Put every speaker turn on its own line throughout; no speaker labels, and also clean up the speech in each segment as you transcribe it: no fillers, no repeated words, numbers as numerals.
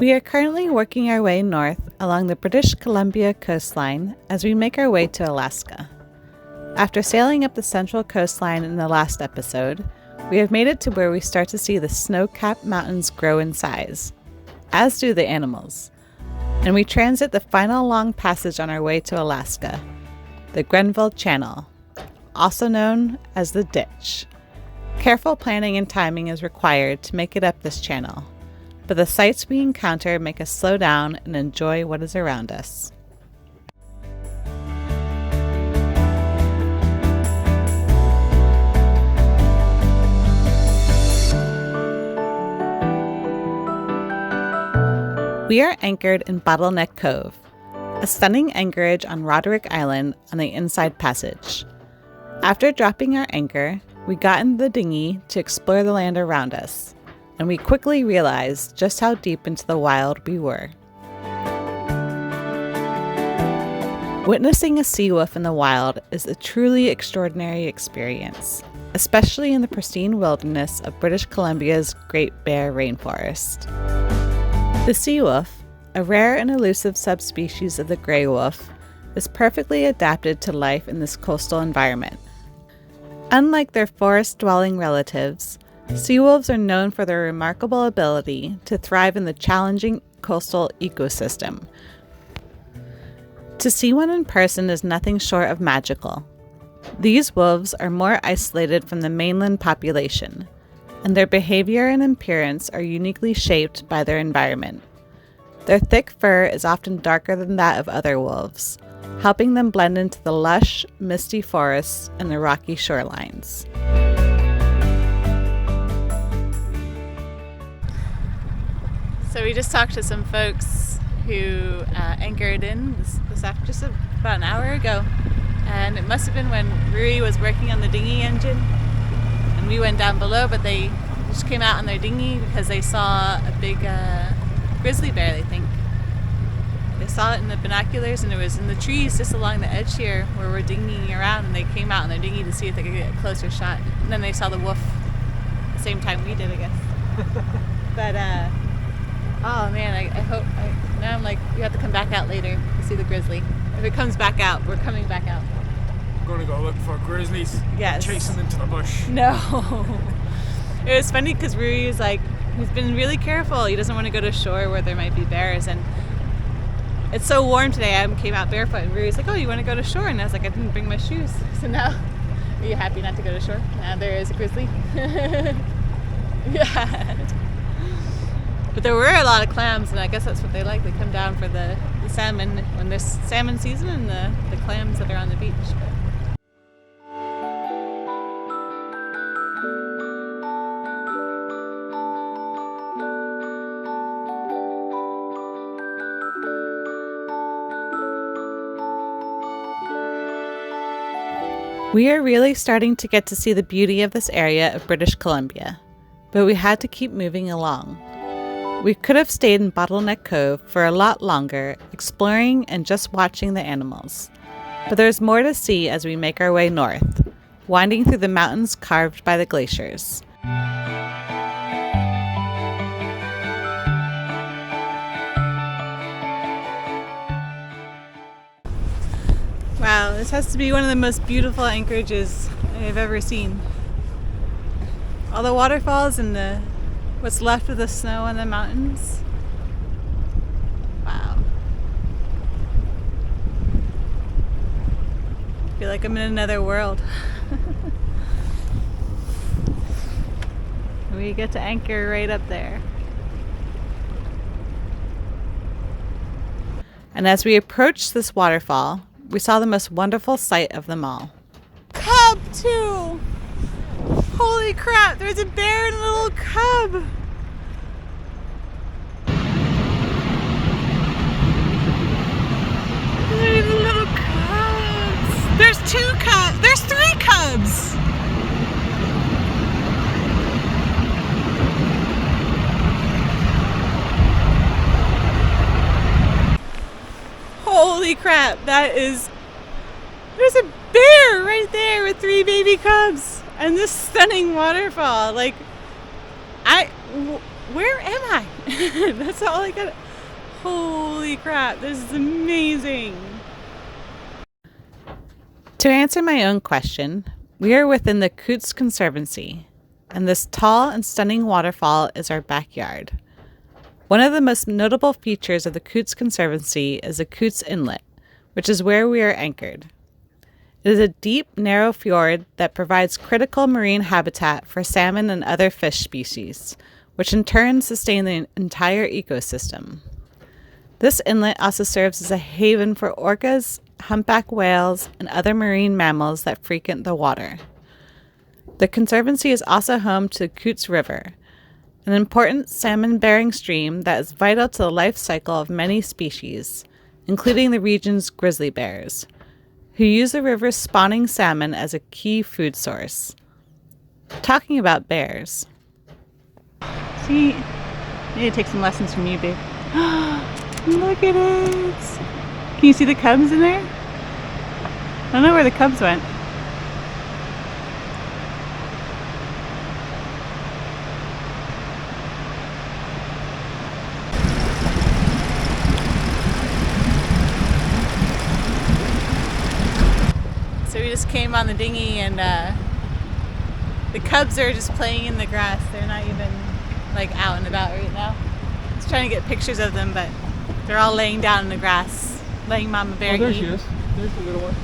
We are currently working our way north along the British Columbia coastline as we make our way to Alaska. After sailing up the central coastline in the last episode, we have made it to where we start to see the snow-capped mountains grow in size, as do the animals. And we transit the final long passage on our way to Alaska, the Grenville Channel, also known as the Ditch. Careful planning and timing is required to make it up this channel, but the sights we encounter make us slow down and enjoy what is around us. We are anchored in Bottleneck Cove, a stunning anchorage on Roderick Island on the Inside Passage. After dropping our anchor, we got in the dinghy to explore the land around us, and we quickly realized just how deep into the wild we were. Witnessing a sea wolf in the wild is a truly extraordinary experience, especially in the pristine wilderness of British Columbia's Great Bear Rainforest. The sea wolf, a rare and elusive subspecies of the gray wolf, is perfectly adapted to life in this coastal environment. Unlike their forest-dwelling relatives, sea wolves are known for their remarkable ability to thrive in the challenging coastal ecosystem. To see one in person is nothing short of magical. These wolves are more isolated from the mainland population, and their behavior and appearance are uniquely shaped by their environment. Their thick fur is often darker than that of other wolves, helping them blend into the lush, misty forests and the rocky shorelines. So we just talked to some folks who anchored in this after just about an hour ago, and it must have been when Rui was working on the dinghy engine. We went down below, but they just came out on their dinghy because they saw a big grizzly bear, they think. They saw it in the binoculars, and it was in the trees just along the edge here where we're dinghying around, and they came out on their dinghy to see if they could get a closer shot. And then they saw the wolf the same time we did, I guess. But, oh man, I hope, now I'm like, you have to come back out later to see the grizzly. If it comes back out, we're coming back out.
Gonna go look for grizzlies.
Yes.
Chase them into the bush.
No. It was funny because Rui is like, he's been really careful. He doesn't want to go to shore where there might be bears. And it's so warm today. I came out barefoot, and Rui's like, oh, you want to go to shore? And I was like, I didn't bring my shoes. So now, are you happy not to go to shore? Now there is a grizzly. Yeah. But there were a lot of clams, and I guess that's what they like. They come down for the salmon when there's salmon season, and the clams that are on the beach. We are really starting to get to see the beauty of this area of British Columbia, but we had to keep moving along. We could have stayed in Bottleneck Cove for a lot longer, exploring and just watching the animals. But there's more to see as we make our way north, winding through the mountains carved by the glaciers. Wow, this has to be one of the most beautiful anchorages I've ever seen. All the waterfalls and what's left of the snow on the mountains. Wow. I feel like I'm in another world. We get to anchor right up there. And as we approach this waterfall, we saw the most wonderful sight of them all. Cub too! Holy crap, there's a bear and a little cub! There's little cubs! There's 2 cubs! There's 3 cubs! Holy crap, there's a bear right there with 3 baby cubs and this stunning waterfall. Like, where am I? That's all I got. Holy crap, this is amazing. To answer my own question, we are within the Coutts Conservancy, and this tall and stunning waterfall is our backyard. One of the most notable features of the Coutts Conservancy is the Coutts Inlet, which is where we are anchored. It is a deep, narrow fjord that provides critical marine habitat for salmon and other fish species, which in turn sustain the entire ecosystem. This inlet also serves as a haven for orcas, humpback whales, and other marine mammals that frequent the water. The Conservancy is also home to the Coutts River, an important salmon-bearing stream that is vital to the life cycle of many species, including the region's grizzly bears, who use the river's spawning salmon as a key food source. Talking about bears. See, I need to take some lessons from you, babe. Look at it! Can you see the cubs in there? I don't know where the cubs went. So we just came on the dinghy and the cubs are just playing in the grass. They're not even like out and about right now. I was trying to get pictures of them, but they're all laying down in the grass, letting Mama Bear eat.
Oh, there she is. There's the little one.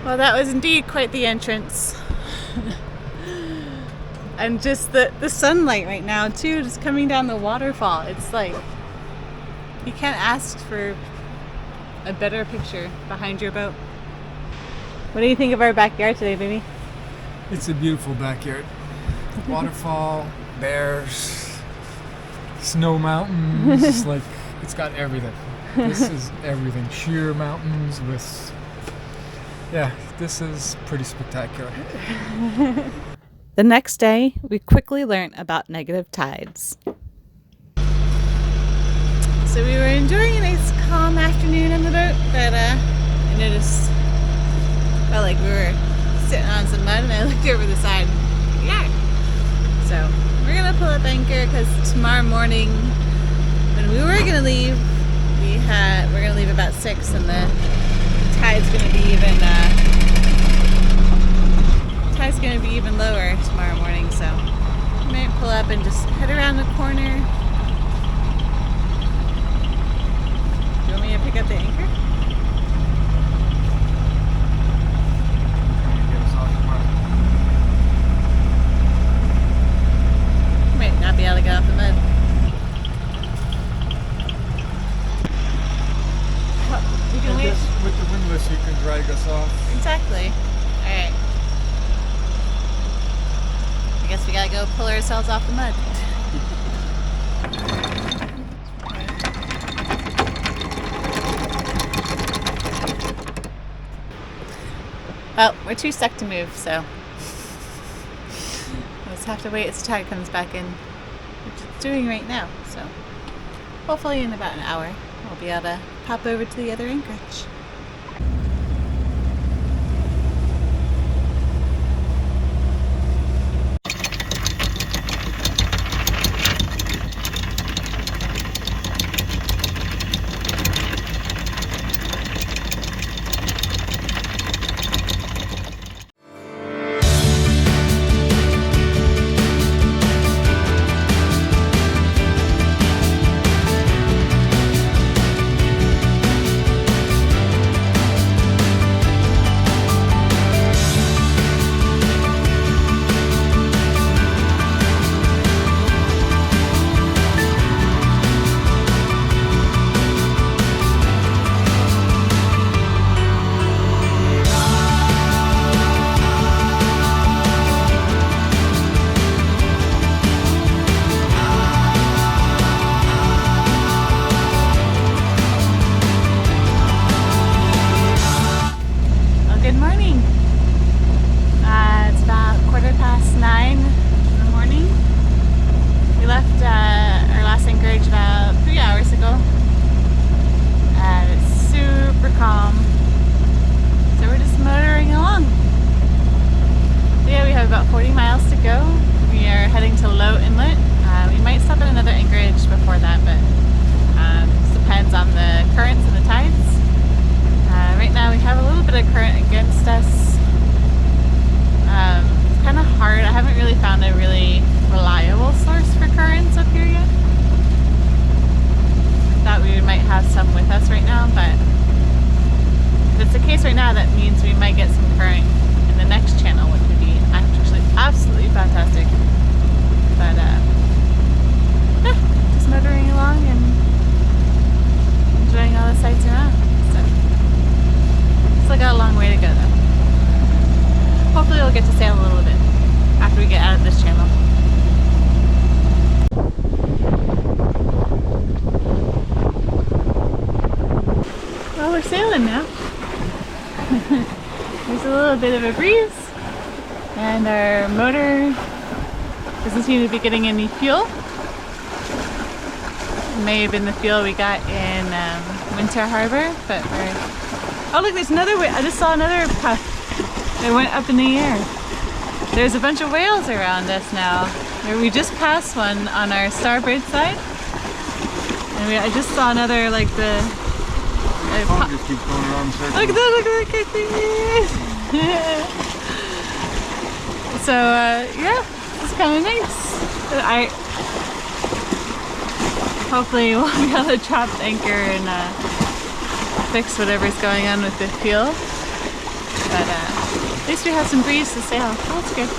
Well, that was indeed quite the entrance. And just the sunlight right now too, just coming down the waterfall. It's like, you can't ask for a better picture behind your boat. What do you think of our backyard today, baby?
It's a beautiful backyard. Waterfall, bears, snow mountains. It's like, it's got everything. This is everything. Sheer mountains with, yeah, this is pretty spectacular.
The next day, we quickly learned about negative tides. So we were enjoying a nice calm afternoon on the boat, but I noticed, felt like we were sitting on some mud, and I looked over the side. Yeah. So we're gonna pull up anchor because tomorrow morning, when we were gonna leave, we're gonna leave about 6, and the tide's gonna be even lower tomorrow morning. So we might pull up and just head around the corner. Do you want me to pick up the anchor? Might not be able to get off the mud. You can wait.
With the windlass, you can drag us off.
Exactly. Alright. I guess we gotta go pull ourselves off the mud. Well, we're too stuck to move, so we'll just have to wait as the tide comes back in, which it's doing right now. So hopefully in about an hour, we'll be able to pop over to the other anchorage. that, that means we might get some current in the next channel, which would be actually absolutely fantastic. But yeah, just motoring along and enjoying all the sights around. So still got a long way to go though. Hopefully we'll get to sail a little bit after we get out of this channel. Well, we're sailing now. There's a little bit of a breeze and our motor doesn't seem to be getting any fuel. It may have been the fuel we got in Winter Harbor, but we're... Oh look, there's another I just saw another puff. It went up in the air. There's a bunch of whales around us now. We just passed one on our starboard side. And I just saw another, like the...
Just keep going around in circles.
Look at that, look at that. So, yeah, it's kind of nice. Hopefully we'll be able to drop anchor and fix whatever's going on with the fuel. But at least we have some breeze to sail. Oh, that's good.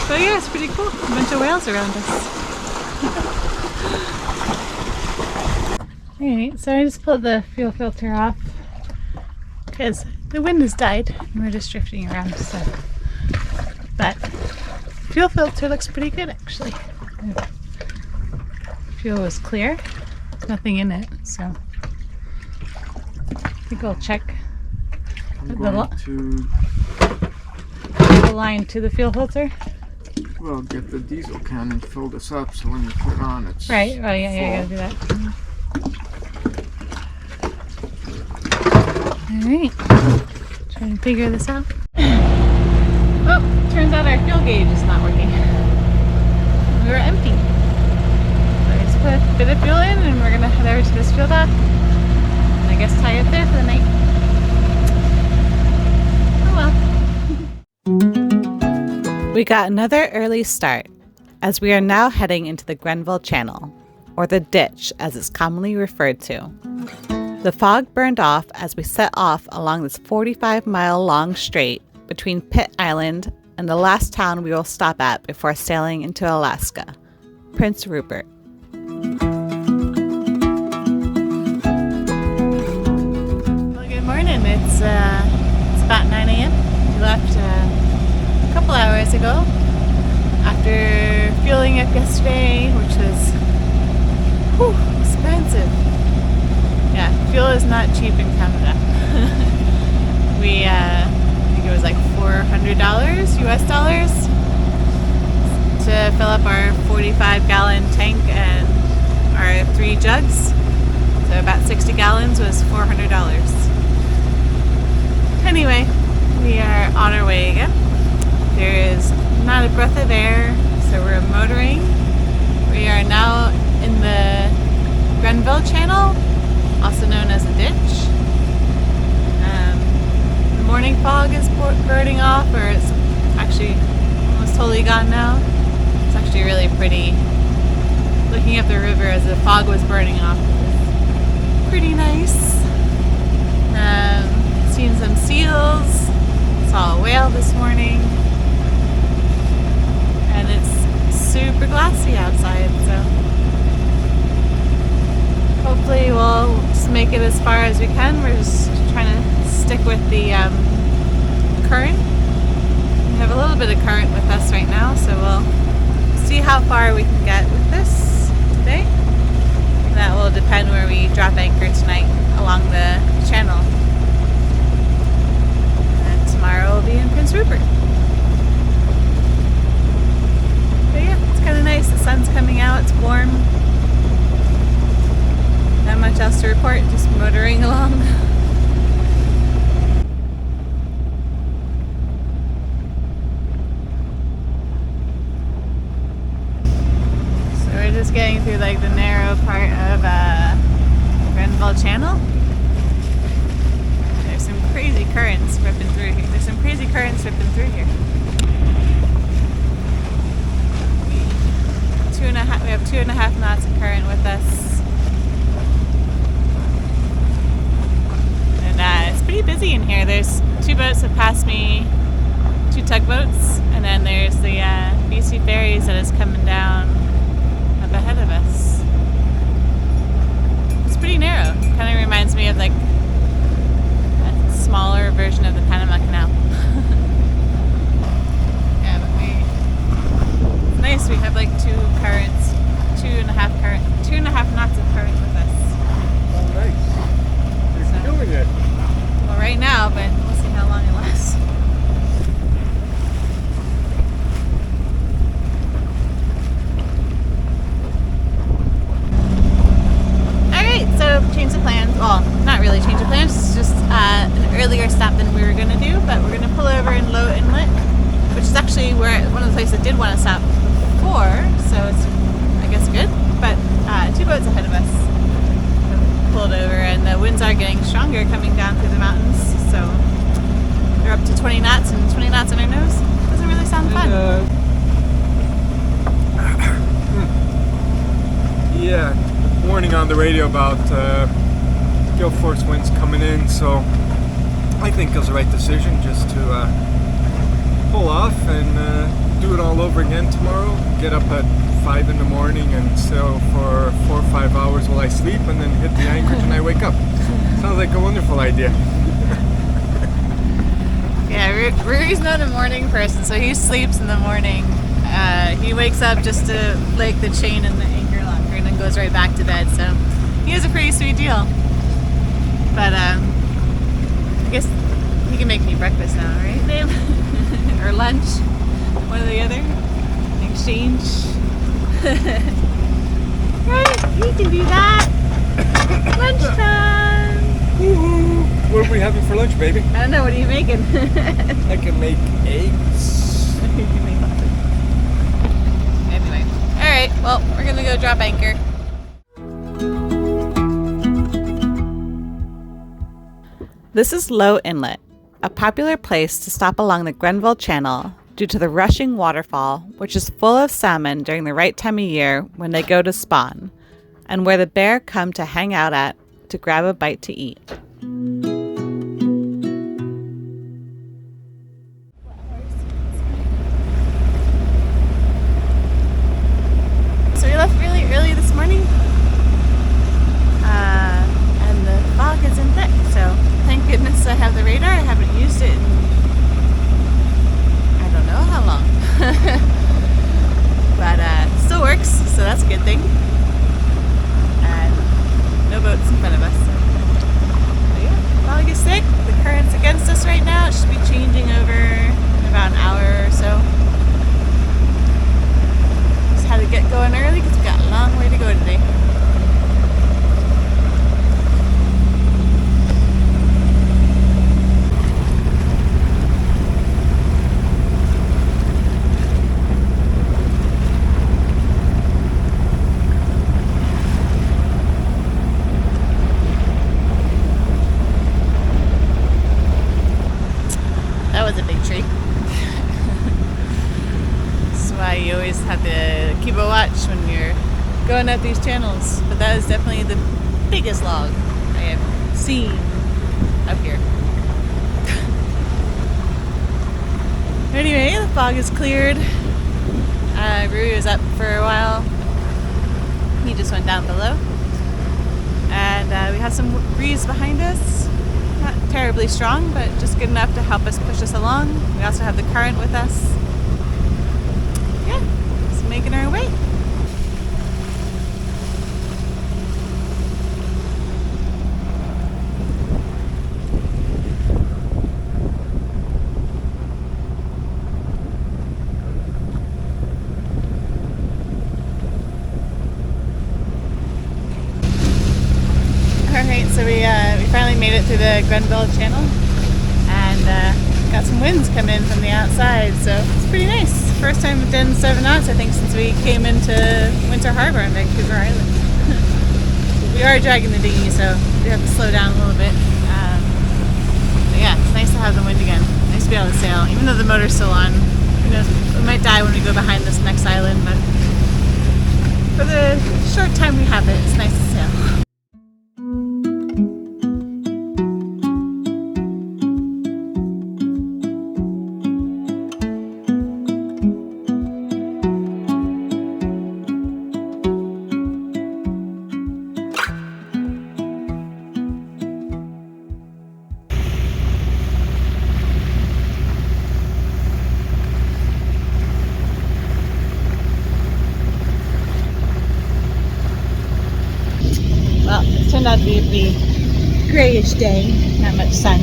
So yeah, it's pretty cool. A bunch of whales around us. Alright, so I just pulled the fuel filter off because the wind has died and we're just drifting around. So, but fuel filter looks pretty good actually. The fuel was clear, nothing in it. So I think we'll check the line to the fuel filter.
Well, get the diesel can and fill this up so when you put it on it's
right. Oh yeah, you gotta do that. Alright, trying to figure this out. Oh, turns out our fuel gauge is not working. We were empty. So I just put a bit of fuel in and we're gonna head over to this fuel dock. And I guess tie it there for the night. Oh well. We got another early start, as we are now heading into the Grenville Channel, or the ditch as it's commonly referred to. The fog burned off as we set off along this 45-mile long strait between Pitt Island and the last town we will stop at before sailing into Alaska, Prince Rupert. Well, good morning. It's about 9 a.m. We left a couple hours ago after fueling up yesterday, which was expensive. Yeah, fuel is not cheap in Canada. I think it was like $400 US dollars to fill up our 45-gallon tank and our 3 jugs. So about 60 gallons was $400. Anyway, we are on our way again. There is not a breath of air, so we're motoring. We are now in the Grenville Channel, also known as a ditch. The morning fog is burning off, or it's actually almost totally gone now. It's actually really pretty. Looking up the river as the fog was burning off, it was pretty nice. Seen some seals, saw a whale this morning, and it's super glassy outside, so hopefully we'll just make it as far as we can. We're just trying to stick with the current. We have a little bit of current with us right now, so we'll see how far we can get with this today. And that will depend where we drop anchor tonight along the channel. And tomorrow we'll be in Prince Rupert. But yeah, it's kind of nice. The sun's coming out, it's warm. Not much else to report, just motoring along. So we're just getting through like the narrow part of Grenville Channel. There's some crazy currents ripping through here. We have 2.5 knots of current with us. And it's pretty pretty busy in here. There's 2 boats that passed me, 2 tugboats, and then there's the BC ferries that is coming down up ahead of us. It's pretty narrow. Kind of reminds me of like a smaller version of the Panama Canal. Yeah, but it's nice. We have like 2 currents, 2.5 knots of current with us.
Oh, nice. You're doing it.
Well, right now, but we'll see how long it lasts. Alright, so change of plans. Well, not really change of plans, it's just an earlier stop than we were going to do, but we're going to pull over in Low Inlet, which is actually where one of the places that did want to stop before, so it's, I guess, good. But 2 boats ahead of us pulled over, and the winds are getting stronger coming down through the mountains, so they're up to 20 knots, and 20 knots on our nose doesn't really sound fun.
Yeah, warning on the radio about gale force winds coming in, so I think it was the right decision just to pull off and do it all over again tomorrow. Get up at 5 in the morning and sail for 4 or 5 hours while I sleep, and then hit the anchorage and I wake up. Sounds like a wonderful idea.
Yeah, Ruri's not a morning person, so he sleeps in the morning. He wakes up just to flake the chain in the anchor locker and then goes right back to bed, so he has a pretty sweet deal. But I guess he can make me breakfast now, right, babe? Or lunch, one or the other, in exchange. Right, he can do that. Lunchtime.
Woohoo! What are we having for lunch, baby?
I don't know, what are you making?
I can make eggs.
You can make lots of- Anyway, alright, well, we're gonna go drop anchor. This is Low Inlet, a popular place to stop along the Grenville Channel due to the rushing waterfall, which is full of salmon during the right time of year when they go to spawn, and where the bear come to hang out at to grab a bite to eat. So we left really early this morning, and the fog isn't thick, so thank goodness I have the radar. I haven't used it in I don't know how long. But it still works, so that's a good thing. And no boats in front of us. But yeah, fog is thick. The current's against us right now. It should be changing over in about an hour or so. Just had to get going early because we've got a long way to go today. That was a big tree. That's why you always have to keep a watch when you're going up these channels. But that is definitely the biggest log I have seen up here. Anyway, the fog is cleared. Rui was up for a while. He just went down below. And we have some breeze behind us. Not terribly strong, but just good enough to help us push us along. We also have the current with us. Yeah, just making our way. Alright, so we finally made it through the Grenville Channel, and got some winds coming in from the outside, so it's pretty nice. First time we've done 7 knots, I think, since we came into Winter Harbor on Vancouver Island. We are dragging the dinghy, so we have to slow down a little bit. But yeah, it's nice to have the wind again. Nice to be able to sail, even though the motor's still on. Who knows, we might die when we go behind this next island, but for the short time we have it, it's nice to sail. beautifully grayish day, not much sun.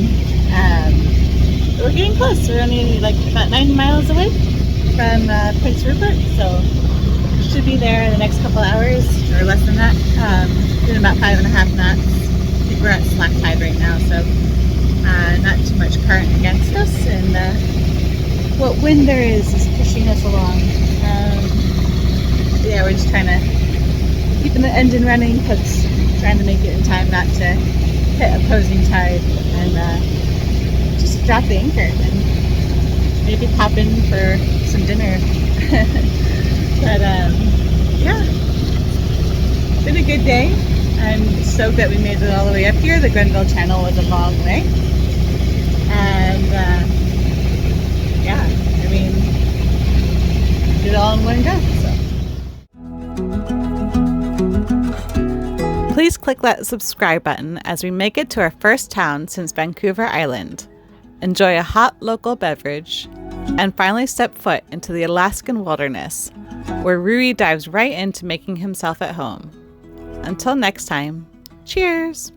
But we're getting close. We're only like about 90 miles away from Prince Rupert, so should be there in the next couple hours or less than that. Doing about 5.5 knots. I think we're at slack tide right now, so not too much current against us, and what wind there is pushing us along. Yeah, we're just trying to keeping the engine running because trying to make it in time not to hit opposing tide, and just drop the anchor and maybe pop in for some dinner. But yeah, it's been a good day. I'm stoked that we made it all the way up here. The Grenville Channel was a long way, and yeah, I mean, did it all in one go. So please click that subscribe button as we make it to our first town since Vancouver Island, enjoy a hot local beverage, and finally step foot into the Alaskan wilderness, where Rui dives right into making himself at home. Until next time, cheers!